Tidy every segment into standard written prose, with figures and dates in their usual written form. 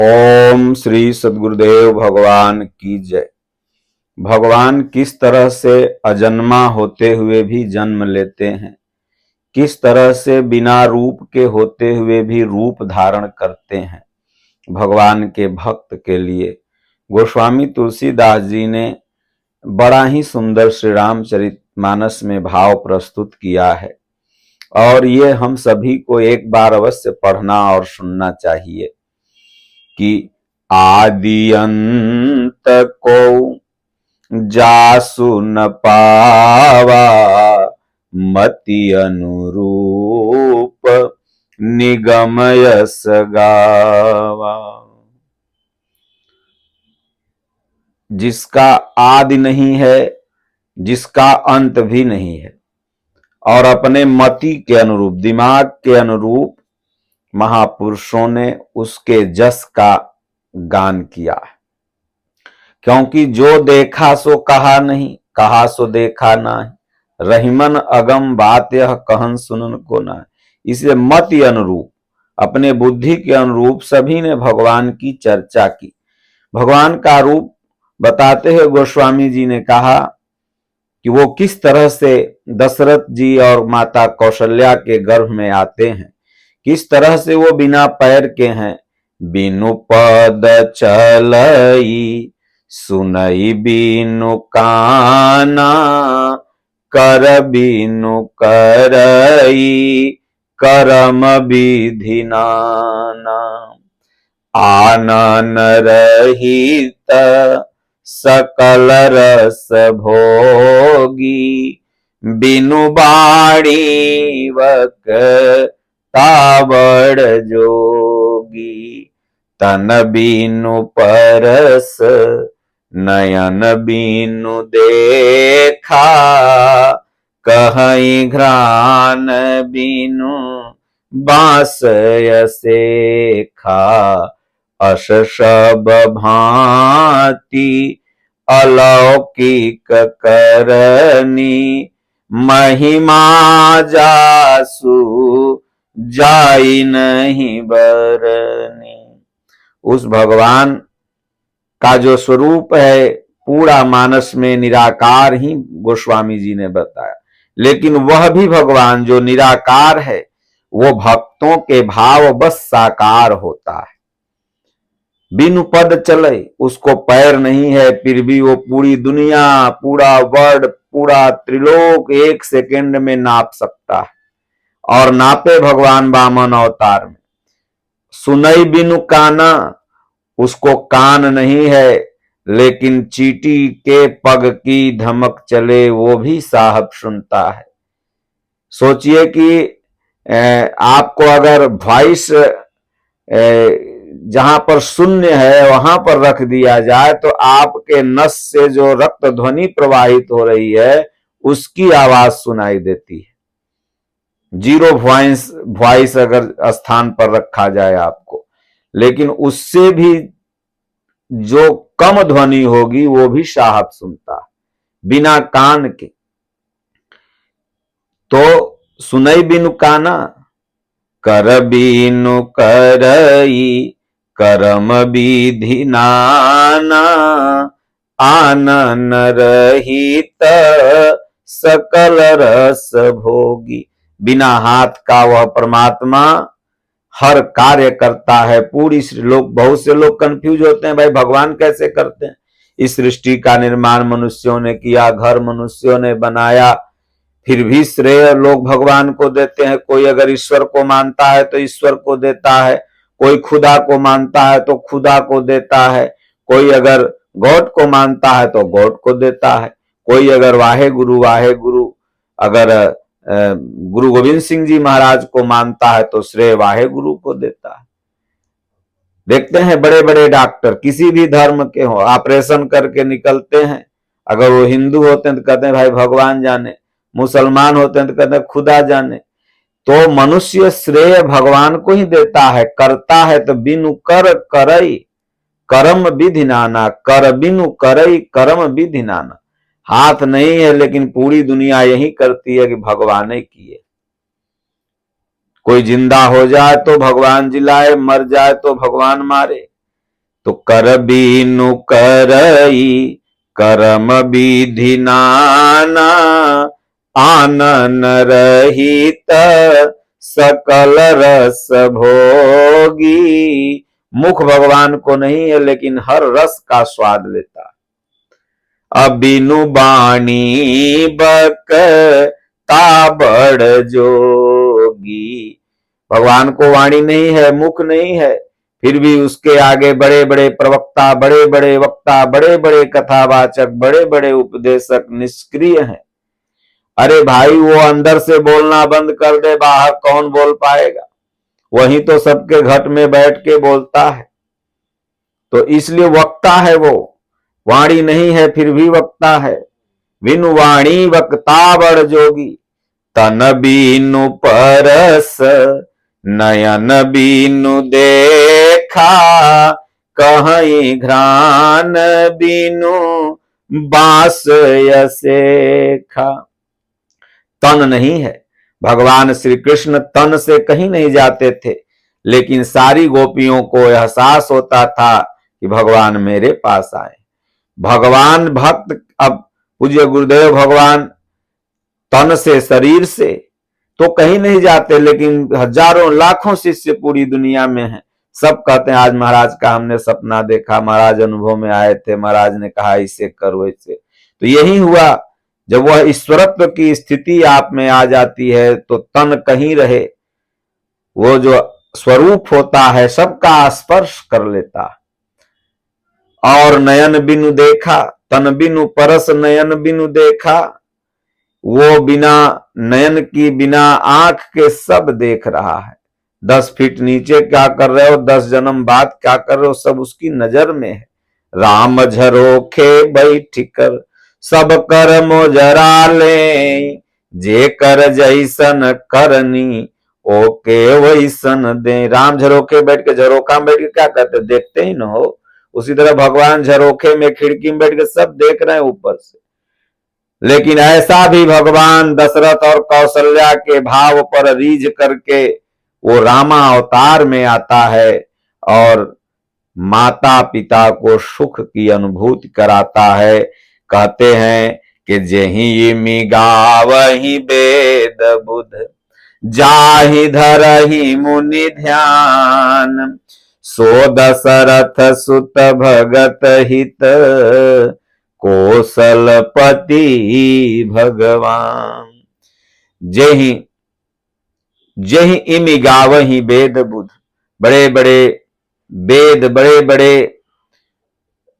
ओम श्री सद्गुरुदेव भगवान की जय। भगवान किस तरह से अजन्मा होते हुए भी जन्म लेते हैं, किस तरह से बिना रूप के होते हुए भी रूप धारण करते हैं भगवान के भक्त के लिए गोस्वामी तुलसीदास जी ने बड़ा ही सुंदर श्री रामचरितमानस में भाव प्रस्तुत किया है और ये हम सभी को एक बार अवश्य पढ़ना और सुनना चाहिए कि आदि अंत को जासु न पावा, मति अनुरूप निगम यस गावा। जिसका आदि नहीं है, जिसका अंत भी नहीं है और अपने मति के अनुरूप, दिमाग के अनुरूप महापुरुषों ने उसके जस का गान किया है। क्योंकि जो देखा सो कहा नहीं, कहा सो देखा नाही, रहीमन अगम बात यह कहन सुनन को ना। इसलिए मति अनुरूप, अपने बुद्धि के अनुरूप सभी ने भगवान की चर्चा की। भगवान का रूप बताते हुए गोस्वामी जी ने कहा कि वो किस तरह से दशरथ जी और माता कौशल्या के गर्भ में आते हैं, किस तरह से वो बिना पैर के हैं। बिनु पद चलई, सुनई बिनु काना, कर बिनु करई, करम विधि नाना। आनन रहित सकल रस भोगी, बिनु बाणी वक तावड़ जोगी। तन बिनु परस, नयन बिनु देखा, कहीं घ्राण बिनु बांसय सेखा। अस सब भांति अलौकिक करनी, महिमा जासु जाई नहीं बरनी। उस भगवान का जो स्वरूप है पूरा मानस में निराकार ही गोस्वामी जी ने बताया, लेकिन वह भी भगवान जो निराकार है वो भक्तों के भाव बस साकार होता है। बिनु पद चले, उसको पैर नहीं है, फिर भी वो पूरी दुनिया, पूरा वर्ल्ड, पूरा त्रिलोक एक सेकंड में नाप सकता है और नापे भगवान वामन अवतार में। सुनई बिनु काना, उसको कान नहीं है, लेकिन चींटी के पग की धमक चले वो भी साहब सुनता है। सोचिए कि आपको अगर वॉइस जहां पर शून्य है वहां पर रख दिया जाए तो आपके नस से जो रक्त ध्वनि प्रवाहित हो रही है उसकी आवाज सुनाई देती है। जीरो वॉइस अगर स्थान पर रखा जाए आपको, लेकिन उससे भी जो कम ध्वनि होगी वो भी साहब सुनता है बिना कान के। तो सुनई बिनु काना, कर बिनु करई, करम विधि नाना। आनन रहित सकल रस भोगी, बिना हाथ का वह परमात्मा हर कार्य करता है। पूरी लोग, बहुत से लोग कंफ्यूज होते हैं, भाई भगवान कैसे करते हैं। इस सृष्टि का निर्माण मनुष्यों ने किया, घर मनुष्यों ने बनाया, फिर भी श्रेय लोग भगवान को देते हैं। कोई अगर ईश्वर को मानता है तो ईश्वर को देता है, कोई खुदा को मानता है तो खुदा को देता है, कोई अगर गॉड को मानता है तो गॉड को देता है, कोई अगर वाहे गुरु अगर गुरु गोविंद सिंह जी महाराज को मानता है तो श्रेय वाहे गुरु को देता है। देखते हैं बड़े बड़े डॉक्टर किसी भी धर्म के हो, ऑपरेशन करके निकलते हैं, अगर वो हिंदू होते हैं तो कहते हैं भाई भगवान जाने, मुसलमान होते हैं तो कहते हैं खुदा जाने। तो मनुष्य श्रेय भगवान को ही देता है, करता है तो बिनु कर करई, करम विधि नाना। कर बिनु करई, करम विधि नाना। हाथ नहीं है लेकिन पूरी दुनिया यही करती है कि भगवान ने किए। कोई जिंदा हो जाए तो भगवान जिलाए, मर जाए तो भगवान मारे। तो कर बीनु करई कर्म विधि नाना, आनन रहित सकल रस भोगी। मुख भगवान को नहीं है, लेकिन हर रस का स्वाद लेता। अबिनु बाणी बक ताबड़ जोगी। भगवान को वाणी नहीं है, मुख नहीं है, फिर भी उसके आगे बड़े बड़े प्रवक्ता, बड़े बड़े वक्ता, बड़े बड़े कथावाचक, बड़े बड़े उपदेशक निष्क्रिय हैं। अरे भाई, वो अंदर से बोलना बंद कर दे, बाहर कौन बोल पाएगा? वही तो सबके घट में बैठ के बोलता है। तो इसलिए वक्ता है वो, वाणी नहीं है फिर भी वक्ता है। बिनु वाणी वक्ता बड़ जोगी, तन बीनु परस नयन बीनु देखा, कहीं घ्राण बीनु बास यसेखा। तन नहीं है, भगवान श्री कृष्ण तन से कहीं नहीं जाते थे, लेकिन सारी गोपियों को एहसास होता था कि भगवान मेरे पास आए। भगवान भक्त, अब पूज्य गुरुदेव भगवान तन से, शरीर से तो कहीं नहीं जाते, लेकिन हजारों लाखों शिष्य पूरी दुनिया में हैं। सब कहते हैं आज महाराज का हमने सपना देखा, महाराज अनुभव में आए थे, महाराज ने कहा इसे करो ऐसे। तो यही हुआ, जब वह ईश्वरत्व की स्थिति आप में आ जाती है तो तन कहीं रहे, वो जो स्वरूप होता है सबका स्पर्श कर लेता। और नयन बिनु देखा, तन बिनु परस नयन बिनु देखा, वो बिना नयन की, बिना आंख के सब देख रहा है। 10 फीट नीचे क्या कर रहे हो, 10 जन्म बाद क्या कर रहे हो, सब उसकी नजर में है। राम झरोखे बैठ कर सब कर मोजरा ले, जे कर जैसन करनी ओके वैसन दे। राम झरोखे बैठ के, झरोखा में बैठ के क्या करते, देखते ही न हो। उसी तरह भगवान झरोखे में, खिड़की में बैठ के सब देख रहे हैं ऊपर से। लेकिन ऐसा भी भगवान दशरथ और कौशल्या के भाव पर रीझ करके वो रामा अवतार में आता है और माता पिता को सुख की अनुभूति कराता है। कहते हैं कि जेहि मिगा वही वेद बुध, जाहि धरहि मुनि ध्यान, सो दशरथ सुत भगत हित, कौशलपति भगवान। जेहि जेहि इमि गावहि वेद बुध, बड़े बड़े वेद, बड़े बड़े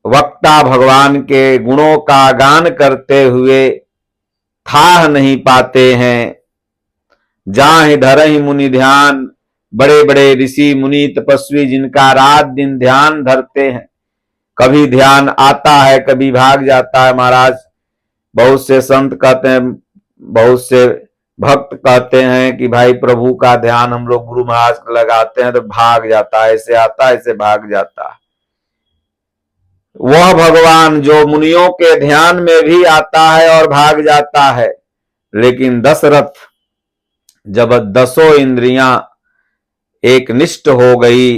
वक्ता भगवान के गुणों का गान करते हुए थाह नहीं पाते हैं। जाहि धरहि मुनि ध्यान, बड़े बड़े ऋषि मुनि तपस्वी जिनका रात दिन ध्यान धरते हैं, कभी ध्यान आता है कभी भाग जाता है। महाराज बहुत से संत कहते हैं, बहुत से भक्त कहते हैं कि भाई प्रभु का ध्यान हम लोग गुरु महाराज को लगाते हैं तो भाग जाता है, ऐसे आता है ऐसे भाग जाता है। वह भगवान जो मुनियों के ध्यान में भी आता है और भाग जाता है। लेकिन दशरथ जब 10 इंद्रियां एक निष्ठ हो गई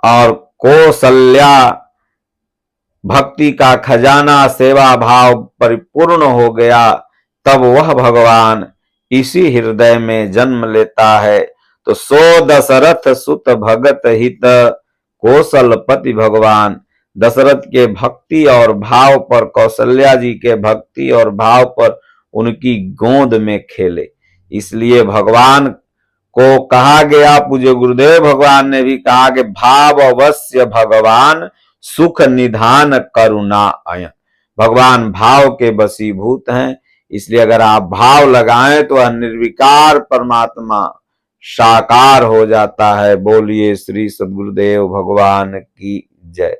और कौशल्या भक्ति का खजाना सेवा भाव परिपूर्ण हो गया, तब वह भगवान इसी हृदय में जन्म लेता है। तो सो दशरथ सुत भगत हित, कौशलपति भगवान दशरथ के भक्ति और भाव पर, कौशल्या जी के भक्ति और भाव पर उनकी गोद में खेले। इसलिए भगवान को कहा गया, पूज्य गुरुदेव भगवान ने भी कहा कि भाव अवश्य भगवान सुख निधान करुणा अयन। भगवान भाव के वशीभूत हैं, इसलिए अगर आप भाव लगाएं तो वह निर्विकार परमात्मा साकार हो जाता है। बोलिए श्री सद्गुरुदेव भगवान की जय।